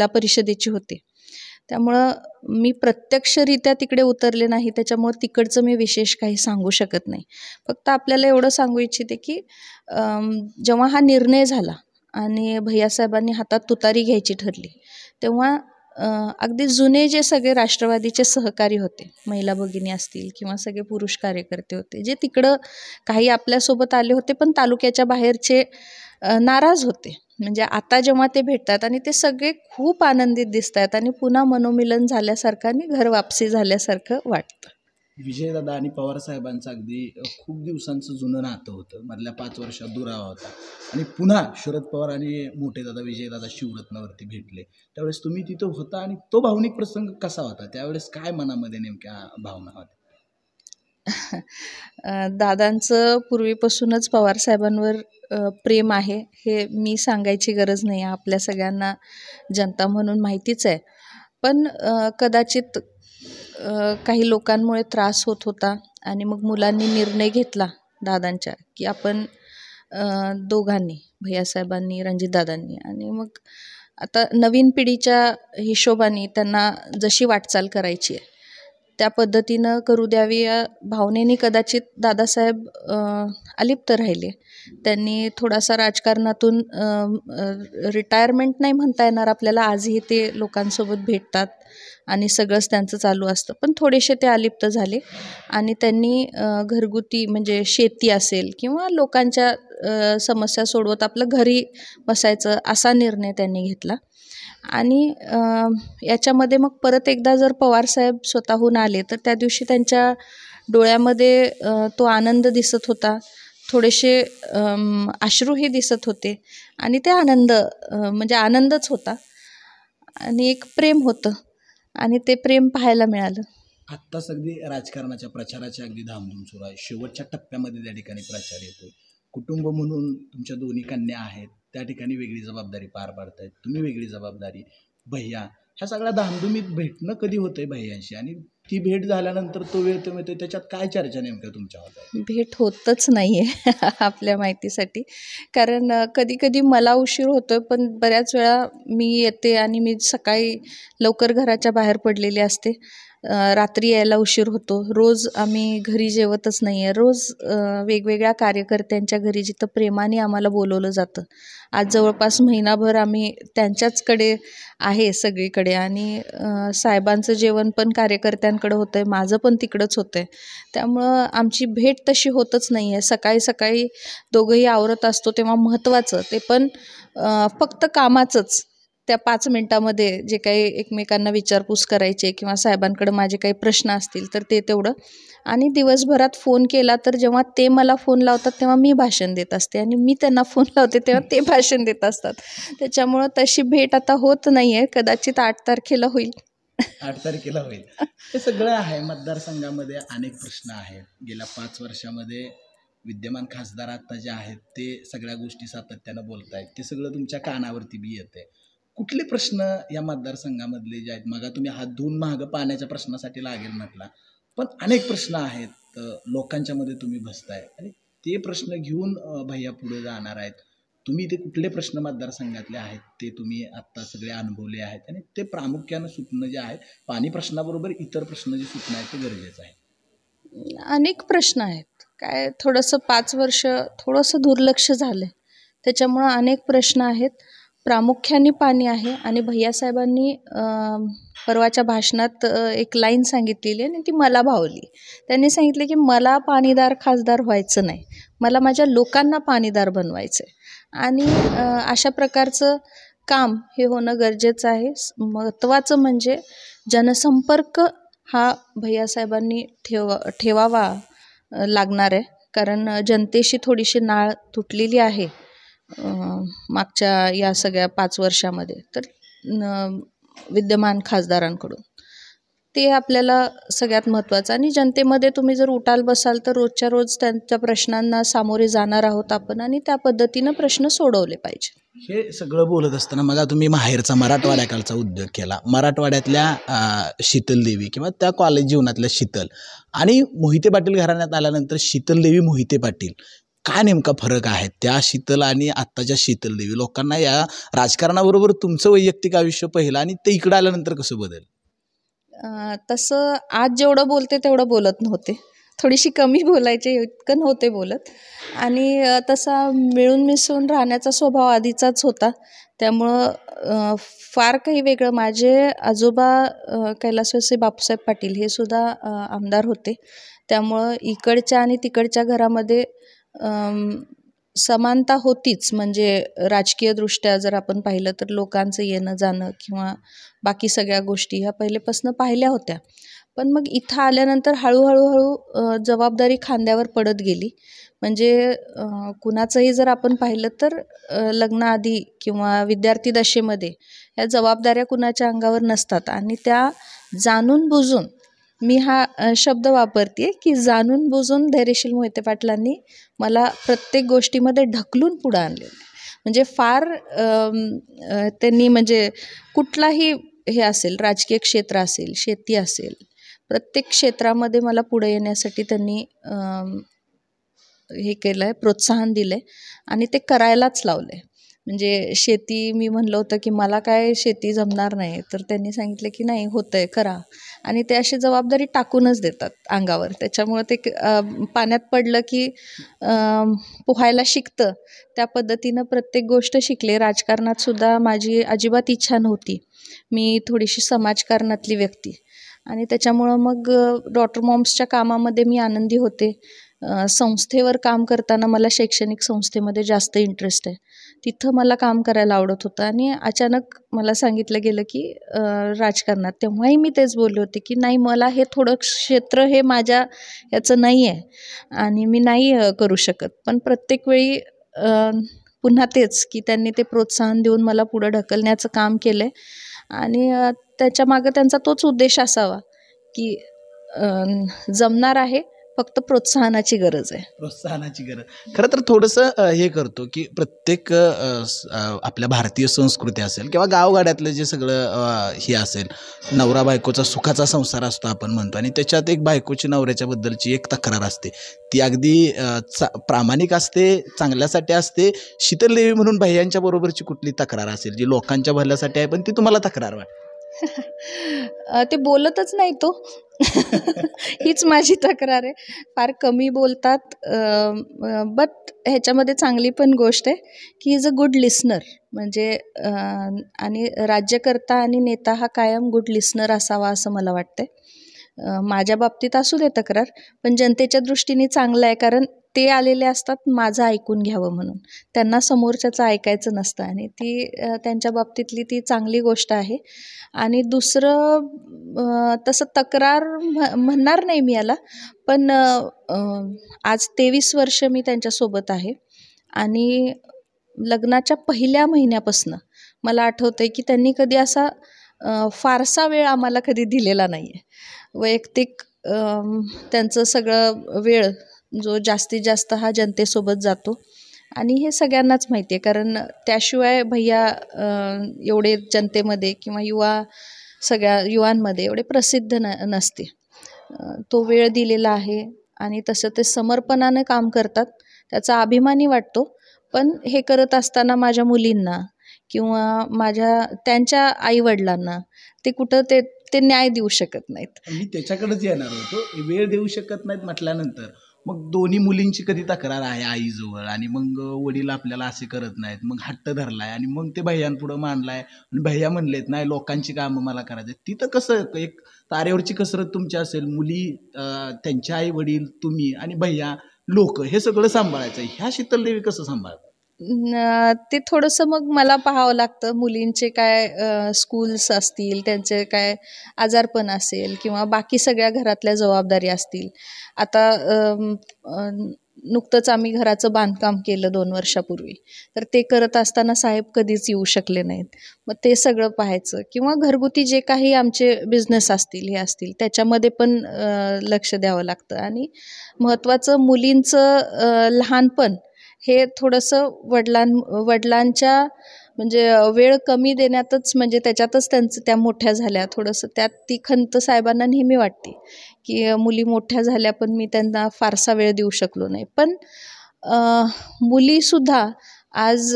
परिषदेची होते. त्यामुळं मी प्रत्यक्षरित्या तिकडे उतरले नाही, त्याच्यामुळं तिकडचं मी विशेष काही सांगू शकत नाही. फक्त आपल्याला एवढं सांगू इच्छिते की जेव्हा हा निर्णय झाला आणि भैयासाहेबांनी हातात तुतारी घ्यायची ठरली, तेव्हा अगदी जुने जे सगळे राष्ट्रवादीचे सहकारी होते, महिला भगिनी असतील किंवा सगळे पुरुष कार्यकर्ते होते, जे तिकडं काही आपल्यासोबत आले होते पण तालुक्याच्या बाहेरचे नाराज होते. म्हणजे आता जेव्हा ते भेटतात आणि ते सगळे खूप आनंदित दिसत आहेत आणि पुन्हा मनोमिलन झाल्यासारखं आणि घर वापसी झाल्यासारखं वाटतं. विजयदादा आणि पवारसाहेबांचं अगदी खूप दिवसांचं जुनं नातं होतं, मधल्या 5 वर्षात दुरावा होता आणि पुन्हा शरद पवार आणि मोठे दादा विजयदादा शिवरत्नावरती भेटले. त्यावेळेस तुम्ही तिथं होता आणि तो भावनिक प्रसंग कसा होता? त्यावेळेस काय मनामध्ये नेमक्या भावना होत्या? दादांचं पूर्वीपासूनच पवारसाहेबांवर प्रेम आहे, हे मी सांगायची गरज नाही, आपल्या सगळ्यांना जनता म्हणून माहितीच आहे. पण कदाचित काही लोकांमुळे त्रास होत होता आणि मग मुलांनी निर्णय घेतला दादांच्या की आपण दोघांनी, भैयासाहेबांनी, रणजितदादांनी, आणि मग आता नवीन पिढीच्या हिशोबाने त्यांना जशी वाटचाल करायची आहे त्या पद्धतीनं करू द्यावी या भावनेने कदाचित दादासाहेब अलिप्त राहिले. त्यांनी थोडासा राजकारणातून रिटायरमेंट नाही म्हणता येणार आपल्याला, आजही ते लोकांसोबत भेटतात आणि सगळंच त्यांचं चालू असतं, पण थोडेसे ते अलिप्त झाले आणि त्यांनी घरगुती म्हणजे शेती असेल किंवा लोकांच्या समस्या सोडवत आपलं घरी बसायचं असा निर्णय त्यांनी घेतला. आणि याच्यामध्ये मग परत एकदा जर पवारसाहेब स्वतःहून आले तर त्या दिवशी त्यांच्या डोळ्यामध्ये तो आनंद दिसत होता, थोडेसे अश्रूही दिसत होते आणि ते आनंद म्हणजे आनंदच होता आणि एक प्रेम होतं आणि ते प्रेम पाहायला मिळालं. आत्ताच अगदी राजकारणाच्या प्रचाराची अगदी धामधूम सुरू आहे, शेवटच्या टप्प्यामध्ये त्या ठिकाणी प्रचार येतो. कुटुंब म्हणून तुमच्या दोन्ही कन्या आहेत, त्या ठिकाणी वेगळी जबाबदारी पार पाडतायत, तुम्ही वेगळी जबाबदारी, भैया, ह्या सगळ्या धामधुमीत भेटणं कधी होतंय भैयांशी? आणि ती भेट झाल्यानंतर तो वेळ तो मिळतोय, त्याच्यात काय चर्चा नेमक्या तुमच्या होत? भेट होतच नाही आहे आपल्या माहितीसाठी, कारण कधी कधी मला उशीर होतोय, पण बऱ्याच वेळा मी येते आणि मी सकाळी लवकर घराच्या बाहेर पडलेली असते, रात्री यायला उशीर होतो. रोज आम्ही घरी जेवतच नाही आहे, रोज वेगवेगळ्या कार्यकर्त्यांच्या घरी जिथं प्रेमाने आम्हाला बोलवलं जातं. आज जवळपास महिनाभर आम्ही त्यांच्याचकडे आहे सगळीकडे आणि साहेबांचं जेवण पण कार्यकर्त्यांकडे होतं आहे, माझं पण तिकडंच होतं आहे. त्यामुळं आमची भेट तशी होतच नाही आहे. सकाळी सकाळी दोघंही आवरत असतो तेव्हा महत्त्वाचं ते पण फक्त कामाचंच, त्या 5 मिनटामध्ये जे काही एकमेकांना विचारपूस करायचे किंवा साहेबांकडे माझे काही प्रश्न असतील तर ते तेवढं, आणि दिवसभरात फोन केला तर जेव्हा ते मला फोन लावतात तेव्हा मी भाषण देत असते आणि मी त्यांना फोन लावते तेव्हा ते भाषण देत असतात. त्याच्यामुळं तशी भेट आता होत नाही आहे, कदाचित 8 तारखेला होईल. 8 तारखेला होईल. हे सगळं आहे, मतदारसंघामध्ये अनेक प्रश्न आहेत. गेल्या 5 वर्षामध्ये विद्यमान खासदार आता जे आहेत ते सगळ्या गोष्टी सातत्यानं बोलतायत, ते सगळं तुमच्या कानावरती बी येतंय. कुठले प्रश्न या मतदारसंघामधले जे आहेत, मग तुम्ही हात धुवून मागं पाण्याच्या प्रश्नासाठी लागेल म्हटला, पण अनेक प्रश्न आहेत, लोकांच्या मध्ये तुम्ही बसताय आणि ते प्रश्न घेऊन भैया पुढे जाणार आहेत. तुम्ही ते कुठले प्रश्न मतदारसंघातले आहेत ते तुम्ही आत्ता सगळे अनुभवले आहेत आणि ते प्रामुख्यानं सुटणं जे आहे, पाणी प्रश्नाबरोबर इतर प्रश्न जे सुटणं आहे ते गरजेचं आहे. अनेक प्रश्न आहेत, काय थोडंसं 5 वर्ष थोडंसं दुर्लक्ष झालं, त्याच्यामुळं अनेक प्रश्न आहेत. प्रामुख्याने पाणी आहे आणि भैयासाहेबांनी परवाच्या भाषणात एक लाईन सांगितलेली आणि ती मला भावली. त्यांनी सांगितले की मला पाणीदार खासदार व्हायचं नाही, मला माझ्या लोकांना पाणीदार बनवायचं आहे आणि अशा प्रकारचं काम हे होणं गरजेचं आहे. महत्त्वाचं म्हणजे जनसंपर्क हा भैयासाहेबांनी ठेवावा लागणार आहे, कारण जनतेशी थोडीशी नाळ तुटलेली आहे मागच्या या सगळ्या 5 वर्षामध्ये, तर विद्यमान खासदारांकडून ते आपल्याला सगळ्यात महत्त्वाचं. आणि जनतेमध्ये तुम्ही जर उठाल बसाल तर रोजच्या रोज त्यांच्या प्रश्नांना सामोरे जाणार आहोत आपण आणि त्या पद्धतीनं प्रश्न सोडवले पाहिजे. हे सगळं बोलत असताना मग तुम्ही माहेरचा मराठवाड्याकडचा उद्योग केला, मराठवाड्यातल्या शीतलदेवी किंवा त्या कॉलेज जीवनातल्या शीतल आणि मोहिते पाटील घराण्यात आल्यानंतर शीतलदेवी मोहिते पाटील, काय नेमका फरक आहे त्या शीतल आणि आत्ताच्या शीतलदेवी? लोकांना या राजकारणाबरोबर तुमचं वैयक्तिक आयुष्य पहिलं आणि ते इकडं आल्यानंतर कसं बदल? तसं आज जेवढं बोलते तेवढं बोलत नव्हते, थोडीशी कमी बोलायचे, इतकं नव्हते बोलत. आणि तसा मिळून मिसळून राहण्याचा स्वभाव आधीचाच होता. त्यामुळं फार काही वेगळं, माझे आजोबा कैलासवासी बापूसाहेब पाटील हे सुद्धा आमदार होते. त्यामुळं इकडच्या आणि तिकडच्या घरामध्ये समानता होतीच. म्हणजे राजकीयदृष्ट्या जर आपण पाहिलं तर लोकांचं येणं जाणं किंवा बाकी सगळ्या गोष्टी ह्या पहिलेपासून पाहिल्या होत्या. पण मग इथं आल्यानंतर हळूहळू जबाबदारी खांद्यावर पडत गेली. म्हणजे कुणाचंही जर आपण पाहिलं तर लग्नाआधी किंवा विद्यार्थी दशेमध्ये या जबाबदाऱ्या कुणाच्या अंगावर नसतात. आणि त्या जाणून बुजून, मी हा शब्द वापरते की जाणून बुजून धैर्यशील मोहिते पाटलांनी मला प्रत्येक गोष्टीमध्ये ढकलून पुढं आणलेलं आहे. म्हणजे फार त्यांनी, म्हणजे कुठलाही हे असेल, राजकीय क्षेत्र असेल, शेती असेल, प्रत्येक क्षेत्रामध्ये मला पुढे येण्यासाठी त्यांनी हे केलं आहे, प्रोत्साहन दिलं आहे आणि ते करायलाच लावलं आहे. म्हणजे शेती, मी म्हणलं होतं की मला काय शेती जमणार नाही, तर त्यांनी सांगितलं की नाही, होतं आहे, करा. आणि ते अशी जबाबदारी टाकूनच देतात अंगावर. त्याच्यामुळं ते पाण्यात पडलं की पोहायला शिकतं, त्या पद्धतीनं प्रत्येक गोष्ट शिकले. राजकारणात सुद्धा माझी अजिबात इच्छा नव्हती, मी थोडीशी समाजकारणातली व्यक्ती. आणि त्याच्यामुळं मग डॉक्टर मॉम्सच्या कामामध्ये मी आनंदी होते. संस्थेवर काम करताना मला शैक्षणिक संस्थेमध्ये जास्त इंटरेस्ट आहे, तिथं मला काम करायला आवडत होतं. आणि अचानक मला सांगितलं गेलं की राजकारणात, तेव्हाही मी तेच बोलले होते की नाही, मला हे थोडं क्षेत्र हे माझ्या याचं नाही आहे आणि मी नाही करू शकत. पण प्रत्येक वेळी पुन्हा तेच की त्यांनी ते प्रोत्साहन देऊन मला पुढं ढकलण्याचं काम केलं आहे. आणि त्याच्यामागं त्यांचा तोच उद्देश असावा की जमणार आहे, फक्त प्रोत्साहनाची गरज आहे. प्रोत्साहनाची गरज. खरं तर थोडंसं हे करतो की प्रत्येक आपल्या भारतीय संस्कृती असेल किंवा गावगाड्यातलं जे सगळं हे असेल, नवरा बायकोचा सुखाचा संसार असतो आपण म्हणतो, आणि त्याच्यात एक बायकोची नवऱ्याच्या बद्दलची एक तक्रार असते, ती अगदी प्रामाणिक असते, चांगल्यासाठी असते. शीतलदेवी म्हणून भैयांच्या बरोबरची कुठली तक्रार असेल जी लोकांच्या भल्यासाठी आहे पण ती तुम्हाला तक्रार वाटते? ते बोलतच नाही तो. हीच माझी तक्रार आहे, फार कमी बोलतात. बट ह्याच्यामध्ये चांगली पण गोष्ट आहे की इज अ गुड लिसनर. म्हणजे आणि राज्यकर्ता आणि नेता हा कायम गुड लिसनर असावा असं मला वाटतं. माझ्या बाबतीत असू दे तक्रार, पण जनतेच्या दृष्टीने चांगलं आहे, कारण ते आलेले असतात माझं ऐकून घ्यावं म्हणून. त्यांना समोरच्याचं ऐकायचं नसतं आणि ती त्यांच्या बाबतीतली ती चांगली गोष्ट आहे. आणि दुसरं तसं तक्रार म्हणणार नाही मी याला, पण आज 23 वर्ष मी त्यांच्यासोबत आहे आणि लग्नाच्या पहिल्या महिन्यापासून मला आठवतं आहे की त्यांनी कधी असा फारसा वेळ आम्हाला कधी दिलेला नाही आहे. वैयक्तिक त्यांचं सगळं वेळ जो जास्तीत जास्त हा जनतेसोबत जातो आणि हे सगळ्यांनाच माहिती आहे, कारण त्याशिवाय भैया एवढे जनतेमध्ये किंवा सगळ्या युवांमध्ये एवढे प्रसिद्ध नसते. तो वेळ दिलेला आहे आणि तसं ते समर्पणानं काम करतात, त्याचा अभिमानी वाटतो. पण हे करत असताना माझ्या मुलींना किंवा त्यांच्या आईवडिलांना ते कुठं ते न्याय देऊ शकत नाहीत. मी त्याच्याकडेच येणार होतो, वेळ देऊ शकत नाहीत म्हटल्यानंतर मग दोन्ही मुलींची कधी तक्रार आहे आईजवळ, आणि मग वडील आपल्याला असे करत नाहीत, मग हट्ट धरलाय आणि मग ते भैयांपुढं मांडलाय आणि भैया म्हणलेत नाही, लोकांची कामं मला करायचं. तिथं कसं एक तारेवरची कसरत तुमची असेल, मुली, त्यांचे आई वडील, तुम्ही आणि भैया, लोक, हे सगळं सांभाळायचं. ह्या शीतलदेवी कसं सांभाळतात? ते थोडंसं मग मला पाहावं लागतं. मुलींचे काय स्कूल्स असतील, त्यांचे काय आजारपण असेल किंवा बाकी सगळ्या घरातल्या जबाबदारी असतील. आता नुकतंच आम्ही घराचं बांधकाम केलं 2 वर्षापूर्वी, तर ते करत असताना साहेब कधीच येऊ शकले नाहीत. मग ते सगळं पाहायचं किंवा घरगुती जे काही आमचे बिझनेस असतील, हे असतील, त्याच्यामध्ये पण लक्ष द्यावं लागतं. आणि महत्त्वाचं मुलींचं लहानपण हे थोडंसं वडिलांच्या म्हणजे वेळ कमी देण्यातच, म्हणजे त्याच्यातच त्या मोठ्या झाल्या. थोडंसं त्यात ती खंत साहेबांना नेहमी वाटते की मुली मोठ्या झाल्या पण मी त्यांना फारसा वेळ देऊ शकलो नाही. पण मुलीसुद्धा आज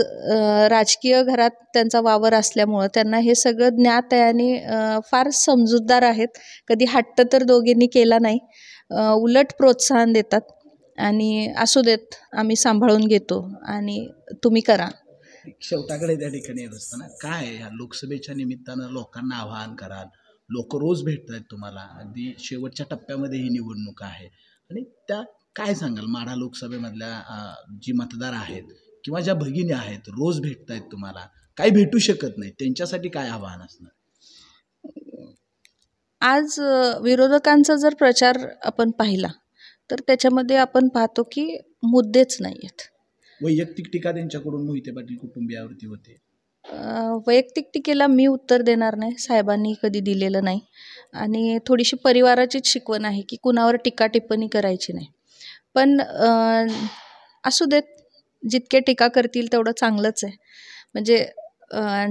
राजकीय घरात त्यांचा वावर असल्यामुळं त्यांना हे सगळं ज्ञात आहे आणि फार समजूतदार आहेत. कधी हट्ट तर दोघींनी केला नाही, उलट प्रोत्साहन देतात आणि असू देत, आम्ही सांभाळून घेतो आणि तुम्ही करा. शेवटाकडे त्या ठिकाणी येत असताना काय ह्या लोकसभेच्या निमित्तानं लोकांना आवाहन कराल? लोक रोज भेटत आहेत तुम्हाला, अगदी शेवटच्या टप्प्यामध्ये ही निवडणूक आहे आणि त्या काय सांगाल माढा लोकसभेमधल्या जी मतदार आहेत किंवा ज्या भगिनी आहेत रोज भेटत आहेत तुम्हाला, काही भेटू शकत नाही, त्यांच्यासाठी काय आवाहन असणार? आज विरोधकांचा जर प्रचार आपण पाहिला तर त्याच्यामध्ये आपण पाहतो की मुद्देच नाही आहेत. वैयक्तिक टीका त्यांच्याकडून मोहिते पाटील कुटुंबियावरती होते. वैयक्तिक टीकेला मी उत्तर देणार नाही, साहेबांनी कधी दिलेलं नाही आणि थोडीशी परिवाराचीच शिकवण आहे की कुणावर टीका टिप्पणी करायची नाही. पण असू देत, जितके टीका करतील तेवढं चांगलंच आहे. म्हणजे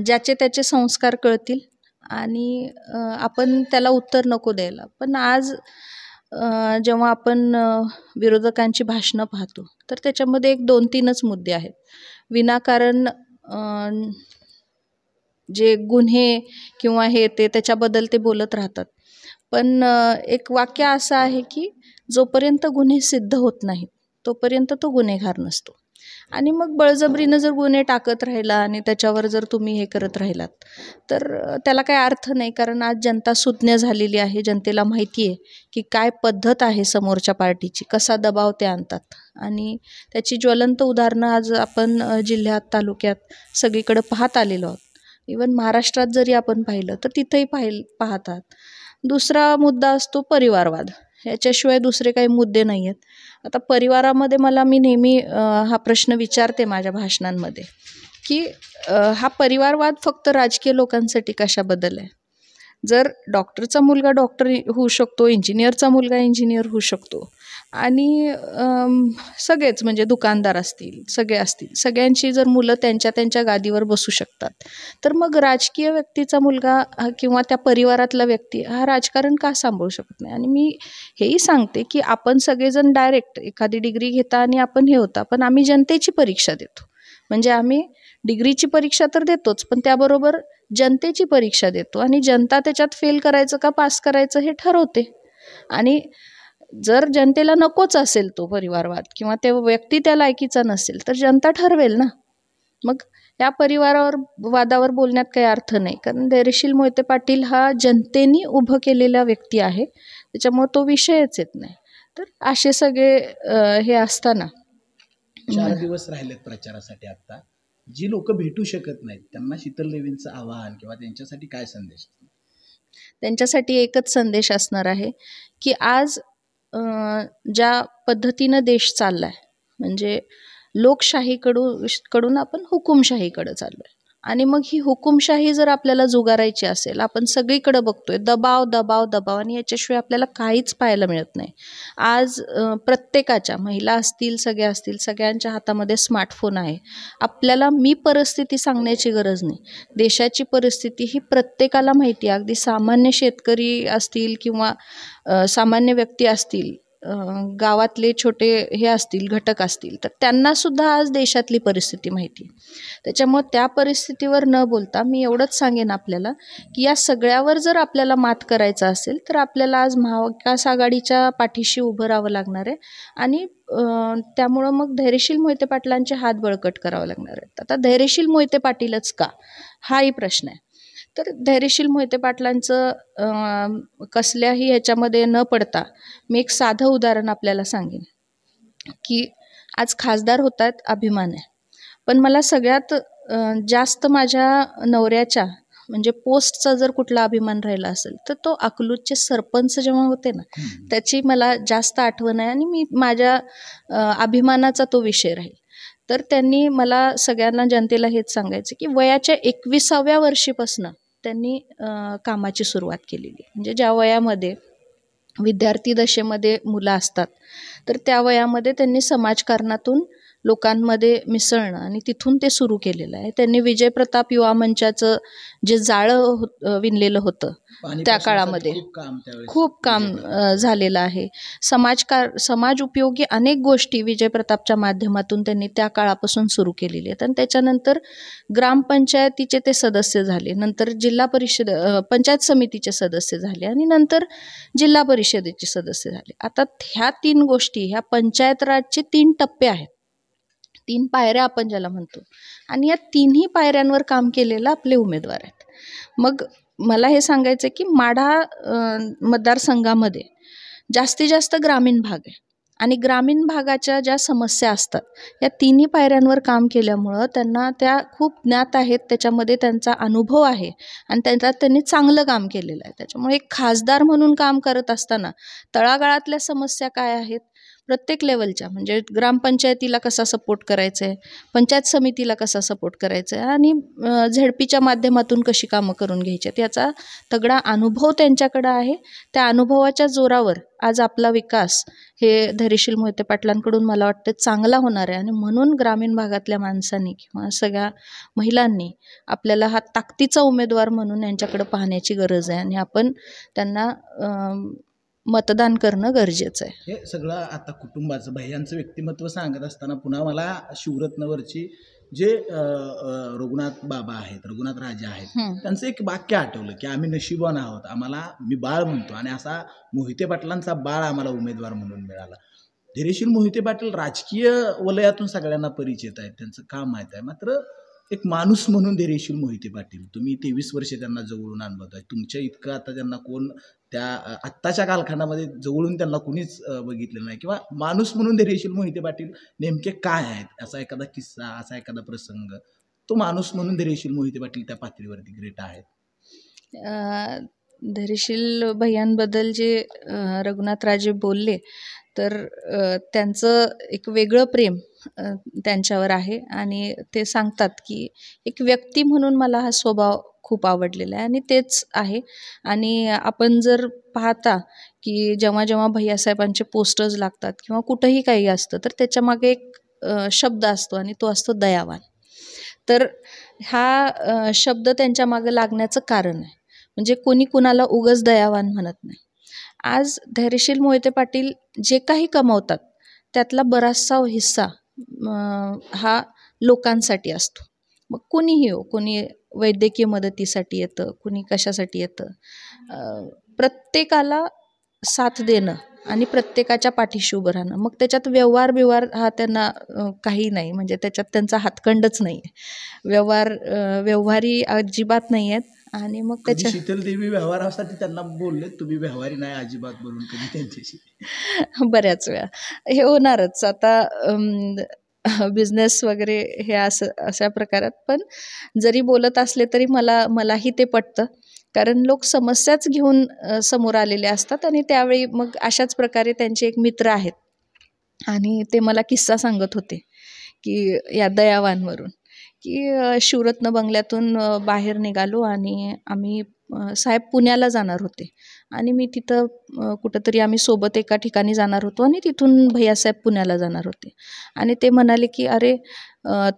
ज्याचे त्याचे संस्कार कळतील आणि आपण त्याला उत्तर नको द्यायला. पण आज जेव्हा आपण विरोधकांची भाषणं पाहतो तर त्याच्यामध्ये एक 2-3च मुद्दे आहेत. विनाकारण जे गुन्हे किंवा हे ते त्याच्याबद्दल ते बोलत राहतात. पण एक वाक्य असं आहे की जोपर्यंत गुन्हे सिद्ध होत नाहीत तोपर्यंत तो गुन्हेगार नसतो. आणि मग बळजबरीनं जर गुन्हे टाकत राहिला आणि त्याच्यावर जर तुम्ही हे करत राहिलात तर त्याला काही अर्थ नाही. कारण आज जनता सुज्ञ झालेली आहे, जनतेला माहिती आहे की काय पद्धत आहे समोरच्या पार्टीची, कसा दबाव ते आणतात आणि त्याची ज्वलंत उदाहरणं आज आपण जिल्ह्यात, तालुक्यात सगळीकडे पाहत आलेलो आहोत. इवन महाराष्ट्रात जरी आपण पाहिलं तर तिथंही पाहतात. दुसरा मुद्दा असतो परिवारवाद. याच्याशिवाय दुसरे काही मुद्दे नाही आहेत. आता परिवारामध्ये मी नेहमी हा प्रश्न विचारते माझ्या भाषणांमध्ये की हा परिवारवाद फक्त राजकीय लोकांसाठी कशाबद्दल आहे? जर डॉक्टरचा मुलगा डॉक्टर होऊ शकतो, इंजिनियरचा मुलगा इंजिनियर होऊ शकतो आणि सगळेच म्हणजे दुकानदार असतील, सगळे असतील, सगळ्यांची जर मुलं त्यांच्या त्यांच्या गादीवर बसू शकतात, तर मग राजकीय व्यक्तीचा मुलगा किंवा त्या परिवारातला व्यक्ती हा राजकारण का सांभाळू शकत नाही? आणि मी हेही सांगते की आपण सगळेजण डायरेक्ट एखादी डिग्री घेता आणि आपण हे होता, पण आम्ही जनतेची परीक्षा देतो. म्हणजे आम्ही डिग्रीची परीक्षा तर देतोच, पण त्याबरोबर जनतेची परीक्षा देतो आणि जनता त्याच्यात फेल करायचं का पास करायचं हे ठरवते. आणि जर जनतेला नकोच असेल तो परिवारवाद किंवा ते व्यक्ती त्या लायकीचा नसेल तर जनता ठरवेल ना. मग या वादावर बोलण्यात काही अर्थ नाही, कारण धैर्यशील मोहिते पाटील हा जनतेने उभं केलेला व्यक्ती आहे, त्याच्यामुळे तो विषयच येत नाही. तर असे सगळे हे असताना 4 दिवस राहिलेत प्रचारासाठी. आता जी लोक भेटू शकत नाहीत त्यांना शीतल देवींचं आवाहन किंवा त्यांच्यासाठी काय संदेश? त्यांच्यासाठी एकच संदेश असणार आहे की आज ज्या पद्धतीनं देश चाललाय, म्हणजे लोकशाहीकडून आपण हुकुमशाहीकडे चाललोय आणि मग ही हुकुमशाही जर आपल्याला जुगारायची असेल, आपण सगळीकडे बघतोय दबाव दबाव दबाव आणि याच्याशिवाय आपल्याला काहीच पाहायला मिळत नाही. आज प्रत्येकाच्या, महिला असतील, सगळ्या असतील, सगळ्यांच्या हातामध्ये स्मार्टफोन आहे. आपल्याला मी परिस्थिती सांगण्याची गरज नाही, देशाची परिस्थिती ही प्रत्येकाला माहिती आहे. अगदी सामान्य शेतकरी असतील किंवा सामान्य व्यक्ती असतील, गावातले छोटे हे असतील, घटक असतील, तर त्यांनासुद्धा आज देशातली परिस्थिती माहिती आहे. त्याच्यामुळे त्या परिस्थितीवर न बोलता मी एवढंच सांगेन आपल्याला की या सगळ्यावर जर आपल्याला मात करायचं असेल तर आपल्याला आज महाविकास आघाडीच्या पाठीशी उभं राहावं लागणार आहे आणि त्यामुळं मग धैर्यशील मोहिते पाटलांचे हात बळकट करावं लागणार आहेत. आता धैर्यशील मोहिते पाटीलच का, हाही प्रश्न आहे. तर धैर्यशील मोहिते पाटलांचं कसल्याही ह्याच्यामध्ये न पडता मी एक साधं उदाहरण आपल्याला सांगेन की आज खासदार होतात, अभिमान आहे, पण मला सगळ्यात जास्त माझ्या नवऱ्याच्या म्हणजे पोस्टचा जर कुठला अभिमान राहिला असेल तर तो अकलूजचे सरपंच जेव्हा होते ना, त्याची मला जास्त आठवण आहे आणि मी माझ्या अभिमानाचा तो विषय राहील. तर त्यांनी मला सगळ्यांना, जनतेला हेच सांगायचं की वयाच्या 21व्या वर्षीपासून त्यांनी कामाची सुरुवात केलेली. म्हणजे ज्या वयामध्ये विद्यार्थी दशेमध्ये मुलं असतात तर त्या वयामध्ये त्यांनी समाजकारणातून लोकांमध्ये मिसळणं आणि तिथून ते सुरू केलेलं आहे. त्यांनी विजय प्रताप युवा मंचाचं जे जाळं विणलेलं होतं त्या काळामध्ये खूप काम झालेलं आहे. समाज उपयोगी अनेक गोष्टी विजय प्रतापच्या माध्यमातून त्यांनी त्या काळापासून सुरू केलेली आहेत. आणि त्याच्यानंतर ग्रामपंचायतीचे ते सदस्य झाले, नंतर जिल्हा परिषद पंचायत समितीचे सदस्य झाले आणि नंतर जिल्हा परिषदेचे सदस्य झाले. आता ह्या 3 गोष्टी, ह्या पंचायत राजचे 3 टप्पे आहेत, 3 पायऱ्या आपण ज्याला म्हणतो, आणि या 3ही पायऱ्यांवर काम केलेलं आपले उमेदवार आहेत. मग मला हे सांगायचं की माढा मतदारसंघामध्ये जास्तीत जास्त ग्रामीण भाग आहे आणि ग्रामीण भागाच्या ज्या समस्या असतात या 3ही पायऱ्यांवर काम केल्यामुळं त्यांना त्या खूप ज्ञात आहेत, त्याच्यामध्ये त्यांचा अनुभव आहे आणि त्यांनी चांगलं काम केलेलं आहे. त्याच्यामुळे एक खासदार म्हणून काम करत असताना तळागाळातल्या समस्या काय आहेत, प्रत्येक लेवलच्या, म्हणजे ग्रामपंचायतीला कसा सपोर्ट करायचा आहे, पंचायत समितीला कसा सपोर्ट करायचा आहे आणि झेडपीच्या माध्यमातून कशी कामं करून घ्यायची आहेत, याचा तगडा अनुभव त्यांच्याकडं आहे. त्या अनुभवाच्या जोरावर आज आपला विकास हे धैर्यशील मोहिते पाटलांकडून मला वाटतं चांगला होणार आहे. आणि म्हणून ग्रामीण भागातल्या माणसांनी किंवा सगळ्या महिलांनी आपल्याला हा ताकदीचा उमेदवार म्हणून यांच्याकडे पाहण्याची गरज आहे आणि आपण त्यांना मतदान करणं गरजेचं आहे. हे सगळं आता कुटुंबाचं भैयांचं व्यक्तिमत्व सांगत असताना पुन्हा मला शिवरत्नवरची जे रघुनाथ बाबा आहेत, रघुनाथ राजा आहेत, त्यांचं एक वाक्य आठवलं की आम्ही नशिबवान आहोत, आम्हाला, मी बाळ म्हणतो, आणि असा मोहिते पाटलांचा बाळ आम्हाला उमेदवार म्हणून मिळाला. धैर्यशील मोहिते पाटील राजकीय वलयातून सगळ्यांना परिचित आहेत, त्यांचं काम माहीत आहे, मात्र एक माणूस म्हणून धैर्यशील मोहिते पाटील, तुम्ही 23 वर्षे त्यांना जवळून अनुभवत आहे, तुमच्या इतकं आता त्यांना कोण त्या आत्ताच्या कालखंडामध्ये जवळून त्यांना कुणीच बघितलेलं नाही, किंवा माणूस म्हणून धैर्यशील मोहिते पाटील नेमके काय आहेत, असा एखादा किस्सा, असा एखादा प्रसंग, तो माणूस म्हणून धैर्यशील मोहिते पाटील त्या पातळीवरती ग्रेट आहेत. धैर्यशील भैयांबद्दल जे रघुनाथराजे बोलले तर त्यांचं एक वेगळं प्रेम त्यांच्यावर आहे आणि ते सांगतात की एक व्यक्ती म्हणून मला हा स्वभाव खूप आवडलेला आहे आणि तेच आहे. आणि आपण जर पाहता की जेव्हा जेव्हा भैयासाहेबांचे पोस्टर्स लागतात किंवा कुठंही काही असतं तर त्याच्यामागे एक शब्द असतो आणि तो असतो दयावान. तर हा शब्द त्यांच्या मागे लागण्याचं कारण आहे, म्हणजे कोणी कुणाला उगाच दयावान म्हणत नाही. आज धैर्यशील मोहिते पाटील जे काही कमवतात त्यातला बराचसा हिस्सा हा लोकांसाठी असतो. मग कोणीही हो, कोणी वैद्यकीय मदतीसाठी येतं, कोणी कशासाठी येतं, प्रत्येकाला साथ देणं आणि प्रत्येकाच्या पाठीशी उभं राहणं. मग त्याच्यात व्यवहार हा त्यांना काही नाही, म्हणजे त्याच्यात त्यांचा हातखंडच नाही आहे. व्यवहारी अजिबात नाही आहेत. आणि मग त्याच्या शीतल देवी व्यवहारासाठी त्यांना बोलले, तुम्ही व्यवहारी नाही अजिबात बोलून कधी त्यांच्याशी बऱ्याच वेळा हे होणारच आता बिझनेस वगैरे हे अशा प्रकारात. पण जरी बोलत असले तरी मलाही ते पटतं, कारण लोक समस्याच घेऊन समोर आलेले असतात आणि त्यावेळी मग अशाच प्रकारे त्यांचे एक मित्र आहेत आणि ते मला किस्सा सांगत होते की या दयावांवरून की शिवरत्न बंगल्यातून बाहेर निघालो आणि आम्ही साहेब पुण्याला जाणार होते आणि मी तिथं कुठंतरी आम्ही सोबत एका ठिकाणी जाणार होतो आणि तिथून भैयासाहेब पुण्याला जाणार होते आणि ते म्हणाले की अरे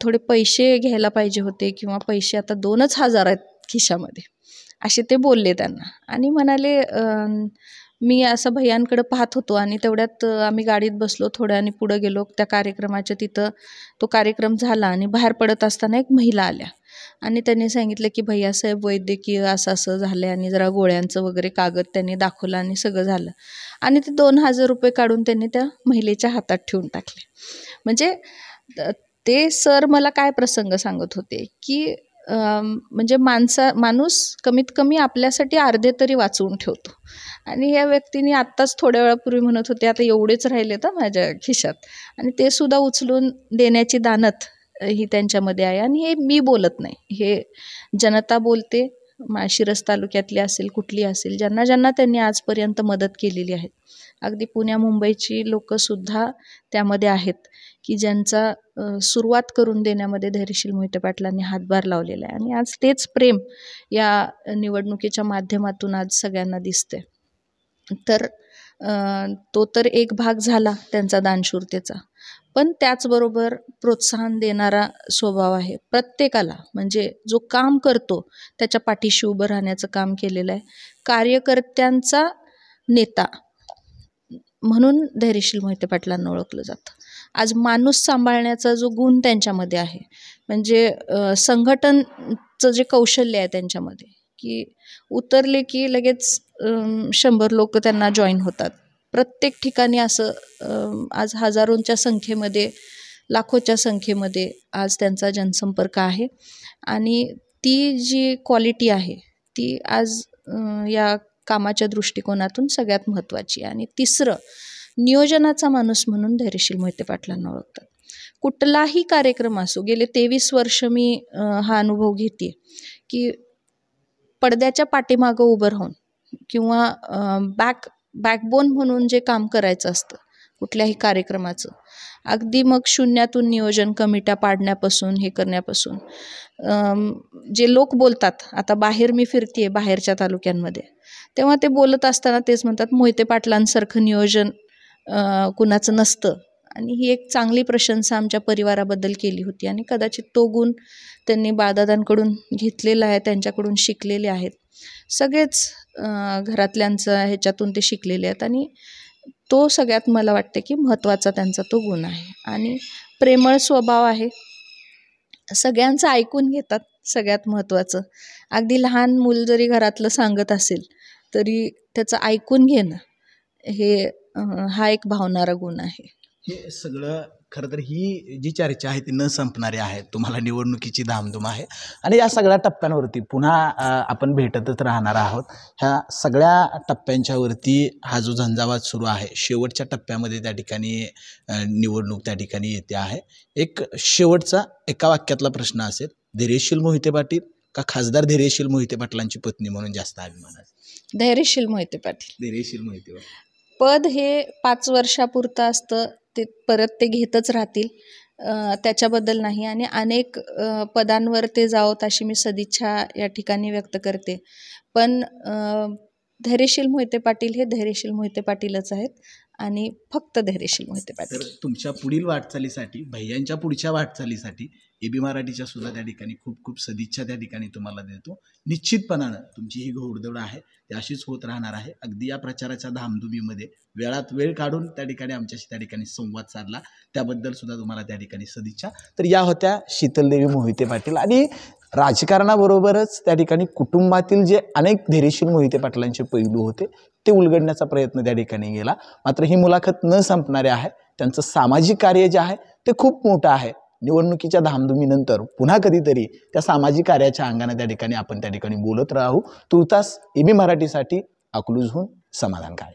थोडे पैसे घ्यायला पाहिजे होते किंवा पैसे आता 2,000 आहेत खिशामध्ये, असे ते बोलले त्यांना. आणि म्हणाले मी असं भैयांकडे पाहत होतो आणि तेवढ्यात आम्ही गाडीत बसलो, थोड्याने पुढे गेलो, त्या कार्यक्रमाच्या तिथं तो कार्यक्रम झाला आणि बाहेर पडत असताना एक महिला आल्या आणि त्यांनी सांगितलं की भैयासाहेब वैद्यकीय असं झालं आहे आणि जरा गोळ्यांचं वगैरे कागद त्यांनी दाखवलं आणि सगळं झालं आणि ते 2,000 रुपये काढून त्यांनी त्या महिलेच्या हातात ठेवून टाकले. म्हणजे ते सर मला काय प्रसंग सांगत होते की म्हणजे माणूस कमीत कमी आपल्यासाठी अर्धे तरी वाचवून ठेवतो आणि या व्यक्तीने आत्ताच थोड्या वेळापूर्वी म्हणत होते आता एवढेच राहिले तर माझ्या खिशात, आणि ते सुद्धा उचलून देण्याची दानत ही त्यांच्यामध्ये आहे. आणि हे मी बोलत नाही, हे जनता बोलते. माळशिरस तालुक्यातली असेल, कुठली असेल, ज्यांना त्यांनी आजपर्यंत मदत केलेली आहे, अगदी पुण्या मुंबईची लोकंसुद्धा त्यामध्ये आहेत की ज्यांचा सुरुवात करून देण्यामध्ये धैर्यशील मोहिते पाटलांनी हातभार लावलेला आहे. आणि आज तेच प्रेम या निवडणुकीच्या माध्यमातून आज सगळ्यांना दिसते. तर तो तर एक भाग झाला त्यांचा दानशूरतेचा. पण त्याचबरोबर प्रोत्साहन देणारा स्वभाव आहे प्रत्येकाला. म्हणजे जो काम करतो त्याच्या पाठीशी उभं राहण्याचं काम केलेलं आहे. कार्यकर्त्यांचा नेता म्हणून धैर्यशील मोहिते पाटलांना ओळखलं जातं. आज माणूस सांभाळण्याचा जो गुण त्यांच्यामध्ये आहे, म्हणजे संघटनचं जे कौशल्य आहे त्यांच्यामध्ये, की उतरले की लगेच 100 लोक त्यांना जॉईन होतात. प्रत्येक ठिकाणी असं आज हजारोंच्या संख्येमध्ये, लाखोच्या संख्येमध्ये आज त्यांचा जनसंपर्क आहे. आणि ती जी क्वालिटी आहे ती आज या कामाच्या दृष्टिकोनातून सगळ्यात महत्त्वाची आहे. आणि तिसरं, नियोजनाचा माणूस म्हणून धैर्यशील मोहिते पाटलांना ओळखतात. कुठलाही कार्यक्रम असो, गेले 23 वर्ष मी हा अनुभव घेते की पडद्याच्या पाठीमागं उभं राहून किंवा बॅकबोन म्हणून जे काम करायचं असतं कुठल्याही कार्यक्रमाचं, अगदी मग शून्यातून नियोजन कमिट्या पाडण्यापासून हे करण्यापासून, जे लोक बोलतात, आता बाहेर मी फिरते बाहेरच्या तालुक्यांमध्ये, तेव्हा ते बोलत असताना तेच म्हणतात मोहिते पाटलांसारखं नियोजन कुणाचं नसतं. आणि ही एक चांगली प्रशंसा आमच्या परिवाराबद्दल केली होती. आणि कदाचित तो गुण त्यांनी बाळदादांकडून घेतलेला आहे, त्यांच्याकडून शिकलेले आहेत. सगळेच घरातल्यांचं ह्याच्यातून ते शिकलेले आहेत. आणि तो सगळ्यात मला वाटते की महत्त्वाचा त्यांचा तो गुण आहे. आणि प्रेमळ स्वभाव आहे, सगळ्यांचं ऐकून घेतात. सगळ्यात महत्त्वाचं, अगदी लहान मूल जरी घरातलं सांगत असेल तरी त्याचं ऐकून घेणं हे हा एक भावणारा गुण आहे. हे सगळं खरं तर ही जी चर्चा आहे ती न संपणारी आहे. तुम्हाला निवडणुकीची धामधूम आहे आणि या सगळ्या टप्प्यांवरती पुन्हा आपण भेटतच राहणार आहोत. ह्या सगळ्या टप्प्यांच्यावरती हा जो झंझावात सुरू आहे, शेवटच्या टप्प्यामध्ये त्या ठिकाणी निवडणूक त्या ठिकाणी येते आहे. एक शेवटचा एका वाक्यातला प्रश्न असेल, धैर्यशील मोहिते पाटील का खासदार धैर्यशील मोहिते पाटलांची पत्नी म्हणून जास्त अभिमान आहे? धैर्यशील मोहिते पाटील. धैर्यशील मोहिते पाटील. पद हे 5 वर्षापुरतं असतं, ते परत ते घेतच राहतील, त्याच्याबद्दल नाही. आणि अनेक पदांवर ते जावोत अशी मी सदिच्छा या ठिकाणी व्यक्त करते. पण धैर्यशील मोहिते पाटील हे धैर्यशील मोहिते पाटीलच आहेत आणि फक्त धैर्यशील मोहिते पाटील. तर तुमच्या पुढील वाटचालीसाठी, भैयांच्या पुढच्या वाटचालीसाठी AB मराठीच्या सुद्धा त्या ठिकाणी खूप खूप सदिच्छा त्या ठिकाणी तुम्हाला देतो. निश्चितपणानं तुमची ही घोडदौड आहे ती अशीच होत राहणार आहे. अगदी या प्रचाराच्या धामधुमीमध्ये वेळात वेळ काढून त्या ठिकाणी आमच्याशी त्या ठिकाणी संवाद साधला, त्याबद्दल सुद्धा तुम्हाला त्या ठिकाणी सदिच्छा. तर या होत्या शीतलदेवी मोहिते पाटील. आणि राजकारणाबरोबरच त्या ठिकाणी कुटुंबातील जे अनेक धैर्यशील मोहिते पाटलांचे पैलू होते ते उलगडण्याचा प्रयत्न त्या ठिकाणी गेला. मात्र ही मुलाखत न संपणारी आहे. त्यांचं सामाजिक कार्य जे आहे ते खूप मोठं आहे. निवडणुकीच्या धामधुमीनंतर पुन्हा कधीतरी त्या सामाजिक कार्याच्या अंगाने त्या ठिकाणी आपण त्या ठिकाणी बोलत राहू. तुर्तास AB मराठीसाठी अकलूजहून समाधान काय.